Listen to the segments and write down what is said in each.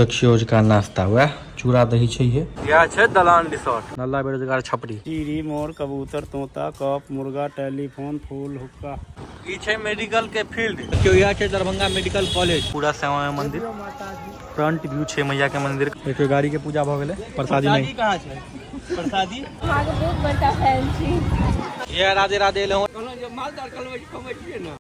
दक्षियोज का नाश्ता हुआ चूड़ा दही चाहिए। यह है दलान रिसोर्ट नल्ला बेरोजगार छपरी। चीरी मोर कबूतर तोता कप मुर्गा टेलीफोन फूल हुक्का। ई छै मेडिकल के फील्ड। देखियो यह है दरभंगा मेडिकल कॉलेज। पूरा श्यामा माई मंदिर फ्रंट व्यू छै मैया के मंदिर। देखियो गाड़ी के पूजा भ गेलै। प्रसादी नहीं कहाँ छै? प्रसादी बहुत बड़का फैन छी। ये राधे राधे लो मालदार कलवे छियै ना।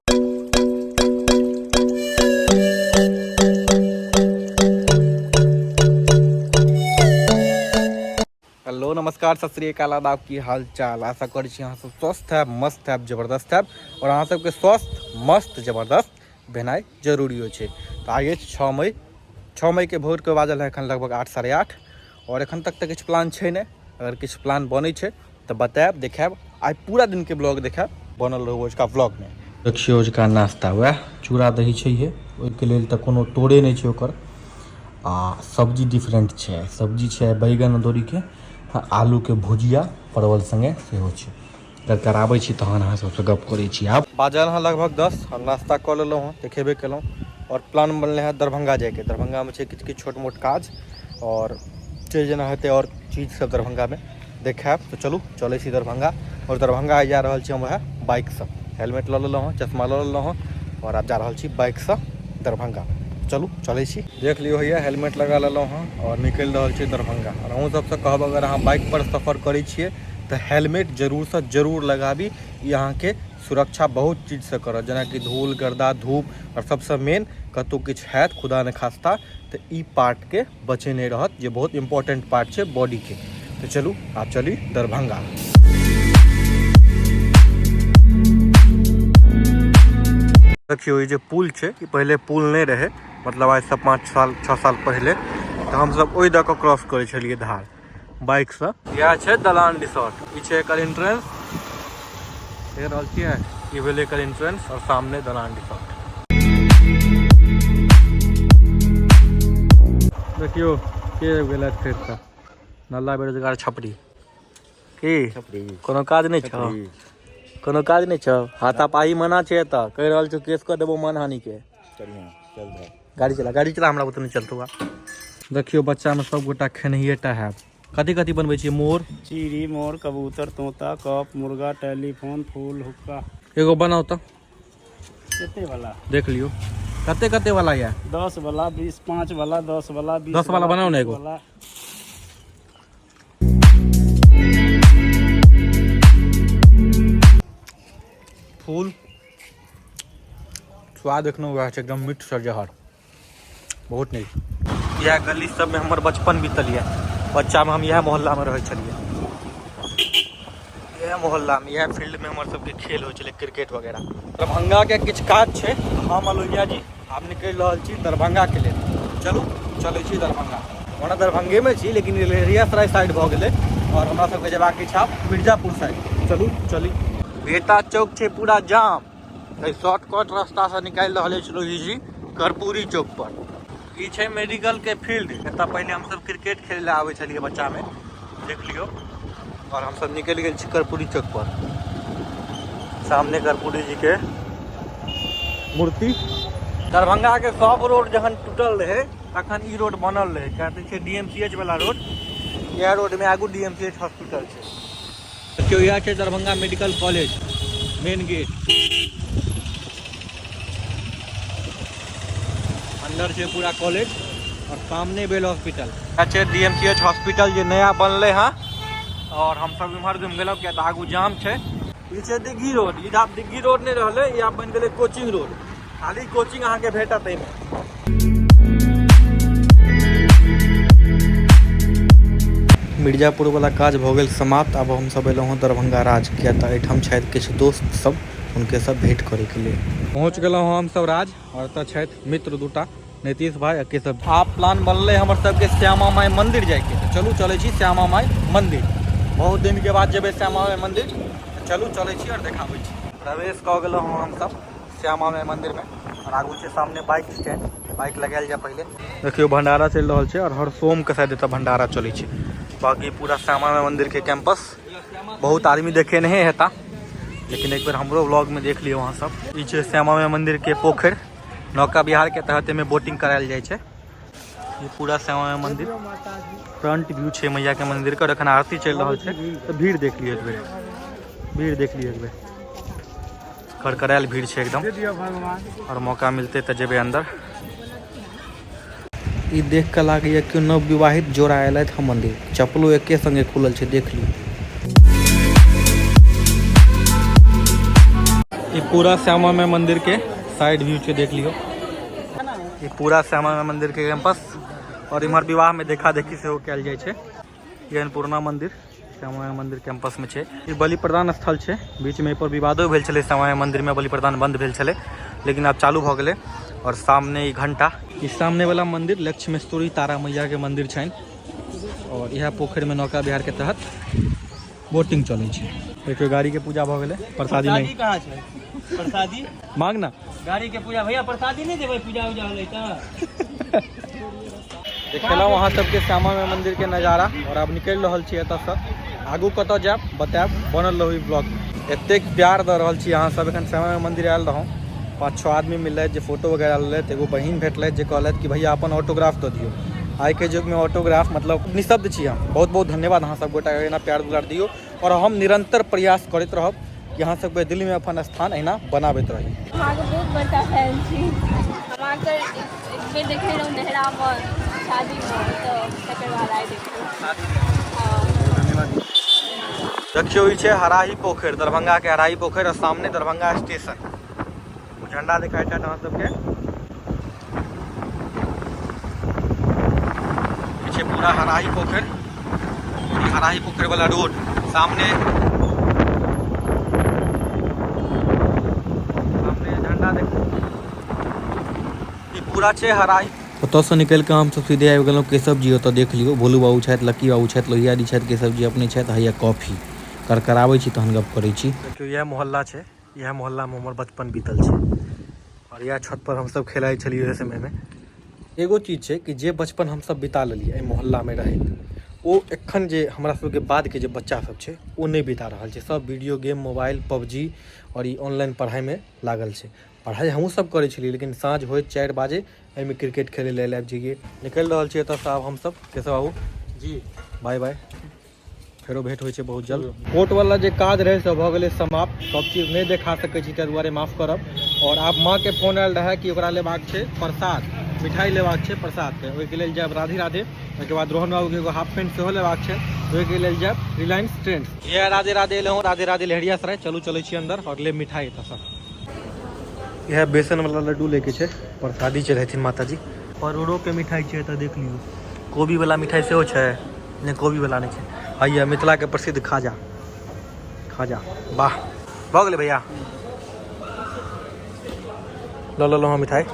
हेलो नमस्कार सत श्री अकाल आदाब की हाल चाल। आशा करै छी अहाँ सब स्वस्थ है मस्त है जबरदस्त है और अहाँ सबके स्वस्थ मस्त जबरदस्त भेनाइ जरूरी हो छै। तो आगे 6 मई के भोर के बाजल है एखन लगभग 8 साढ़े 8 और एखन तक किछु प्लान छै नहीं। अगर किछु प्लान बनै छै तो बताएब देखाएब। आज पूरा दिन के ब्लॉग देखाएब बनल रहो उसका ब्लॉग में। दक्षियोज का नाश्ता हुआ चूड़ा दही चाहिए ओहिके लेल तऽ कोनो तोड़े नहीं छै ओकर। आ सब्जी डिफरेंट छै। सब्जी छै बैगन अदौरी के आलू के भुजिया परवल संगे सेहो छै। कराबै छी तहन अहाँ सबसँ गप करै छी। आब बाजल हँ लगभग 10 हम नाश्ता कऽ लेलहुँ हँ देखेबे केलहुँ और प्लान बनले हैं दरभंगा जाके। दरभंगा में छै किछु छोट मोट काज और जे जेना हेतै और चीज सब दरभंगा में देखाएब। तो चलू चलै छी दरभंगा और दरभंगा जा रहल छी हम वएह बाइक से। हेलमेट लऽ लेलहुँ हँ चश्मा लऽ लेलहुँ हँ और आब जा रहल छी बाइक से दरभंगा। चलू चलै छी। देख लियो भैया हेलमेट लगा लेलहुँ हँ और निकलि रहल छी दरभंगा। और अहूँ सबसँ कहब अगर अहाँ बाइक पर सफर करै छियै तो हेलमेट जरूर से जरूर लगाबी। ई अहाँके सुरक्षा बहुत चीज से करत जेना कि धूल गर्दा धूप और सबसे मेन कतौ किछु हैत खुदा न खास्ता तो ई पार्ट के बचेने रहत जे बहुत इंपॉर्टेंट पार्ट छै बॉडी के। तो चलू आप चली दरभंगा। देखियो ये जो पुल छै ई पहले पुल नहीं रहे मतलब आज से 5-6 साल पहले तो हम सब ओहि दऽ कऽ क्रॉस करै छलिए धार बाइक से। यह छै दलान रिसोर्ट। ई छै एकर एंट्रेंस देख रहल छियै ई भेलै एकर एंट्रेंस और सामने दलान रिसोर्ट। देखियो के गेलै फेर से नल्ला बेरोजगार छपरी की कोनो काज नहीं छौ कोनो काज नहीं छौ। हाथापाई मना छै एतऽ कहि रहल छौ केस कऽ देबो मानहानि के। गाड़ी चला हमरा बुते नहीं चलतौ। देखियो बच्चा में सब गोटा खेनहिए टा है। कथी कथी बनबै छियै मोर चीरी मोर कबूतर तोता कप मुर्गा टेलीफोन फूल हुक्का। एगो बनाओ तो कते वाला देख लियो कते वाला है 10 वाला 20 5 वाला 10 वाला 20 10 वाला बनाओ ना एगो। फूल स्वाद एखनो वएह छै एकदम मीठ सर जहर बहुत नीक। यह गली सब में हमर बचपन बीतल है। बच्चा में हम यह मोहल्ला में रहे छलिए। यह मोहल्ला में यह फील्ड में हमर सबके खेल हो चले क्रिकेट वगैरह। दरभंगा के किछु काज छै हम अलोहिया जी आब निकलि रहल छी दरभंगा के लेल। चलू चलै छी दरभंगा। ओना दरभंगे में छी लेकिन लहेरियासराय साइड भऽ गेलै और हमरा सबके जेबाक इच्छा मिर्जापुर साइड। चलू चली। बेटा चौक छै पूरा जाम। शॉर्टकट रास्ता से निकालि रहल छी लोही जी कर्पूरी चौक पर। ई छै मेडिकल के फील्ड। एतऽ पहले हम सब क्रिकेट खेले ला आबै छलिए बच्चा में देख लियो और हम सब निकलि गेल छी कर्पूरी चौक पर। सामने कर्पूरी जी के मूर्ति। दरभंगा के सब रोड जखन टूटल रहे तखन ई रोड बनल रहे कहते छै डीएमसीएच वाला रोड। यह रोड में आगू डीएमसीएच हॉस्पिटल छै। देखियो यह छै Darbhanga medical college main gate. अंदर छै पूरा कॉलेज और सामने बेल हॉस्पिटल। अच्छा डीएमसीएच हॉस्पिटल जे नया बनले हैं और हम सब इम्हर घुम गेलौ किया तऽ आगू जाम छै। ई छै दिग्घी रोड। ई आब दिग्घी रोड नहीं रहले ई आब बन गेलै कोचिंग रोड। खाली कोचिंग अहाँ के भेटत एहिमे। मिर्जापुर वाला काज भऽ गेल समाप्त। अब हम सब एलहुँ हँ दरभंगा राज किया तऽ एहिठाम छथि किछु दोस्त सब उनके सब भेंट करे के लिए पहुँच गेलहुँ हँ हम सब राज और एतऽ छथि मित्र दूटा नीतीश भाई अके सब। आप प्लान बनले हमर सबके श्यामा माई मंदिर जाके। तो चलू चलै छी श्यामा माई मंदिर। बहुत दिन के बाद जेबै श्यामा माई मंदिर। तो चलू चलै छी और देखाबै छी। प्रवेश कऽ गेलहुँ हँ हम सब श्यामा माई मंदिर में और आगू छै सामने बाइक स्टैंड। बाइक लगायल जाए पहले। देखियो भंडारा चलि रहल छै और हर सोम के शायद एतऽ भंडारा चलै छै। बाकी पूरा श्यामा माई मंदिर के कैंपस बहुत आदमी देखे नहीं हेता लेकिन एक बार हमरो व्लॉग में देख लियो वहाँ सब। ई छै श्यामा माई मंदिर के पोखर। नौका विहार के तहत में बोटिंग करायल जाए छै। ये पूरा श्यामा माई मंदिर फ्रंट व्यू है मैया के मंदिर का। अखन आरती चल रहा है तो भीड़ देख लियो एक बेर, भीड़ देख लियो एक बेर, करकरायल भीड़ है एकदम। और मौका मिलते तो जेबे अंदर। ई देख के लागे कि नवविवाहित जोड़ा आयल है मंदिर, चप्पलो एके संगे खुलल है, देख लियो। ये पूरा श्यामा माई मंदिर के साइड व्यू से देख लियो। ये पूरा श्यामा माई मंदिर के कैंपस और इमहर विवाह में देखा देखी से हो कल जाए छे। ये पूर्णा मंदिर श्यामा माई मंदिर कैंपस में छे। ये बलि प्रदान स्थल छे, बीच में पर विवादो भेल छले, श्यामा माई मंदिर में बलि प्रदान बंद भेल छले लेकिन अब चालू भ गेले। और सामने ई घंटा, इस सामने वाला मंदिर लक्ष्मेश्वरी तारा मैया के मंदिर छन। और यह पोखर में नौका विहार के तहत बोटिंग चलै छे। देखियो गाड़ी के पूजा भ गेले, प्रसादी नहीं कहाँ छै? प्रसादी मांग ना, गाड़ी के पूजा भैया प्रसादी नहीं देवे, पूजा उजा होले त देखलहुँ अहाँ सबके श्यामा माई मंदिर के नज़ारा। और अब निकलि रहल छी एतऽ से, आगू कतऽ जायब बतायब, बनल रहू ई ब्लॉग। एतेक प्यार दऽ रहल छी अहाँ सब। एखन श्यामा माई मंदिर आयल रहौं, 5-6 आदमी मिललथि जे फोटो वगैरह लेलथि। एगो बहिन भेटलथि जे कहलथि कि भैया अपन ऑटोग्राफ दऽ दियौ। आइ के युग में ऑटोग्राफ मतलब निशब्द छी हम। बहुत बहुत धन्यवाद अहाँ सब गोटा एना प्यार दुलार दियौ। और हम निरंतर प्रयास करैत रहब कि अहाँ सबके दिल में अपन स्थान एना बनाबैत रही। अहाँके बहुत बड़का फैन छी। हम अहाँके एक बेर देखने रहौं नहरा पर शादी में, तो तकर बाद आइ देखलहुँ। देखियो ई छै हराही पोखर, दरभंगा के हराही पोखर और सामने दरभंगा स्टेशन। झंडा दिखाई छा अहाँ सबके, पीछे पूरा हराही पोखर, हराही पोखर वाला रोड सामने झंडा देखो। ई पूरा छै हराही। ओतऽ से निकल के हम सब सीधे आबि गेलहुँ केशव जी। ओतऽ देख लियो भोलू बाबू छथि, लक्की बाबू छथि, लोहिया जी छथि, केशव जी अपने छथि। हैया कॉफी करकराबै छी तहन गप करै छी। देखियो यह मोहल्ला छै, यह मोहल्ला में हमर बचपन बीतल छै। और यह छत पर हम सब खेलाइ छलियै ओहि समय में। एगो चीज छै कि जे बचपन हम सब बिता लेलियै एहि मोहल्ला में रहैत, ओ एखन जे हमरा सबके बाद के जे बच्चा सब छै ओ नहीं बिता रहल छै। सब वीडियो गेम, मोबाइल, पबजी और ई ऑनलाइन पढ़ाई में लागल छै। पढ़ाई हमहूँ सब करै छलियै लेकिन साँझ होइत 4 बजे एहिमे क्रिकेट खेलै लए आबि जाइए। निकलि रहल छी एतऽ से आब हम सब। केशव बाबू जी बाय बाय, फेरो भेंट होइ छै बहुत जल्द। कोर्ट वाला जे काज रहे से भऽ गेलै समाप्त। सब चीज नहीं देखा सकै छी ताहि दुआरे माफ करब। और आब माँ के फोन आयल रहे कि ओकरा लेबाक छै प्रसाद, मिठाई लेबाक छै प्रसाद के, ओहिके लेल जायब राधे राधे। ओहिके बाद रोहन बाबू के एगो हाफ पैंट सेहो लेबाक छै, ओहिके लेल जायब रिलायंस ट्रेंड्स। ये राधे राधे एलहुँ, राधे राधे लहरिया सराय। चलू चलै छी अंदर और ले मिठाई एतऽ से। यह बेसन वाला लड्डू लेके छै, प्रसादी चढ़ेथिन माता जी। परोड़ो के मिठाई छै एतऽ देख लियौ। कोबी वाला मिठाई सेहो छै, नहीं कोबी वाला नहीं छै। हैया मिथिला के प्रसिद्ध खाजा, खाजा वाह भऽ गेलै भैया। लो लो लो मिठाई,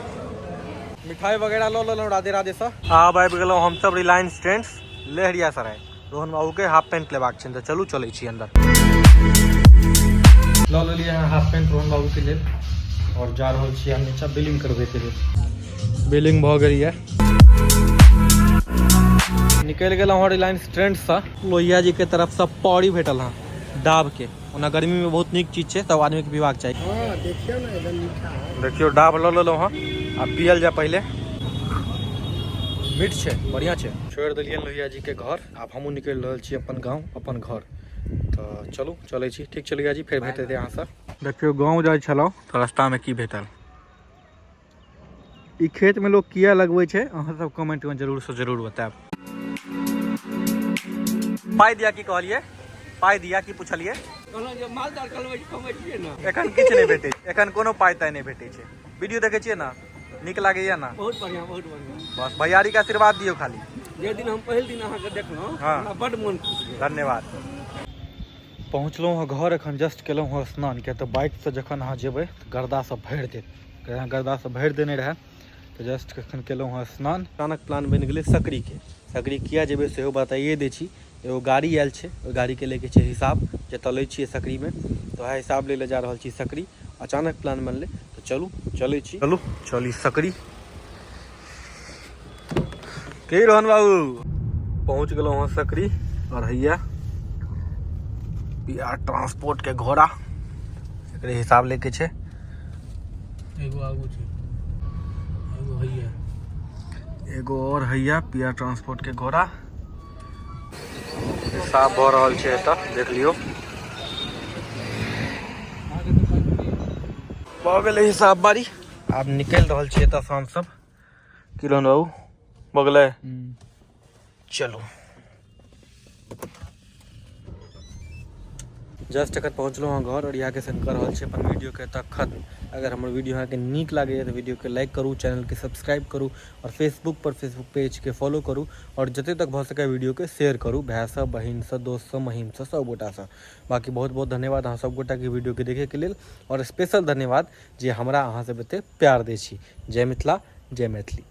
मिठाई वगैरह लो लो राधे राधे से। आब आबि गेलहुँ हम सब रिलायंस ट्रेंड्स लहरिया सराय। रोहन बाबू के हाफ पैंट लेबाक छै, तऽ चलू चलै छी अंदर। लऽ लेलियै हाफ पैंट रोहन बाबू के लेल और जा रहल छी हम नीचा बिलिंग करबै के लेल। बिलिंग भऽ गेल ये, निकलि गेलहुँ हँ रिलायंस ट्रेंड्स से। लोहिया जी के तरफ से पौड़ी भेटल हँ डाब के। ओना गर्मी में बहुत नीक चीज छै, सब आदमी के पीबाक चाही। देखियो ना एकदम मीठा है। देखियो डाब लऽ लेलहुँ हँ, आब पियल जाए पहले। मीठ छै, बढ़िया छै। छोड़ि देलियनि लोहिया जी के घर, आब हमहूँ निकलि रहल छी अपन गाँव, अपन घर। तऽ चलू चलै छी। ठीक छै लोहिया जी, फेर भेट हेतै अहाँसँ। देखियो गाँव जाइ छलहुँ तऽ रास्तामे की भेटल। ई खेत में लोग किया लगबै छै अहाँ सब कमेंट में जरूर से जरूर बतायब। पाई दिया की कहलिए, पाई दिया की पूछलिए। मालदार कलबै खबै छियै ना, एखन किछु नहीं भेटै, एखन कोनो पाई ताई नहीं भेटै छै। वीडियो देखै छियै ना, नीक लागैया ना। बहुत बढ़िया बहुत बढ़िया। बस भैयारी का आशीर्वाद दियो खाली। जे दिन हम पहिल दिन अहाँके देखलहुँ हमरा बड मोन खुश भेल। धन्यवाद। पहुँचलहुँ हँ घर, एखन जस्ट केलहुँ हँ स्नान। किया तऽ बाइक से जखन अहाँ जेबै तऽ गर्दा से भरि देत, गर्दा से भरि देने रहे। तो जस्ट एखन केलहुँ हँ स्नान। अचानक प्लान बनि गेलै सकरी के। सकरी किया जेबै सेहो बताइए दै छी। एगो गाड़ी आयल छै, ओहि गाड़ी के लेके छै हिसाब, जतऽ लै छियै सकरी में, तो वएह हिसाब ले जा रहल छी सकरी। अचानक प्लान बनलै तो चलू चलै छी। चलू चली सकरी। की रोहन बाबू पहुँच गेलहुँ हँ सकरी। और हैया बिहार ट्रांसपोर्ट के घोड़ा, एकरे हिसाब लेके छै। एगो आगू छै, एगो हैया एगो और हैया पिया ट्रांसपोर्ट के घोड़ा साफ भ रहल छै एतऽ, देख लियो। भ गेलै हिसाब बारी, आब निकलि रहल छी एतऽ हम सब। किरण बाबू बगले चलो। जस्ट एखन पहुँचलहुँ हँ घर और यहाँ के संग कर रहल छी अपन वीडियो के एतऽ खत्म। अगर हमर वीडियो अहाँके नीक लागैए तऽ वीडियो के लाइक करू, चैनल के सब्सक्राइब करू और फेसबुक पेज के फॉलो करू और जते तक भऽ सके वीडियो के शेयर करू भाई सब, बहिन सब, दोस्त सब, महिम सब, सब गोटा से। बाकी बहुत बहुत धन्यवाद अहाँ सब गोटा के वीडियो के देखे के लेल और स्पेशल धन्यवाद जे हमरा अहाँ सब एते प्यार दै छी। जय मिथिला, जय मैथिली।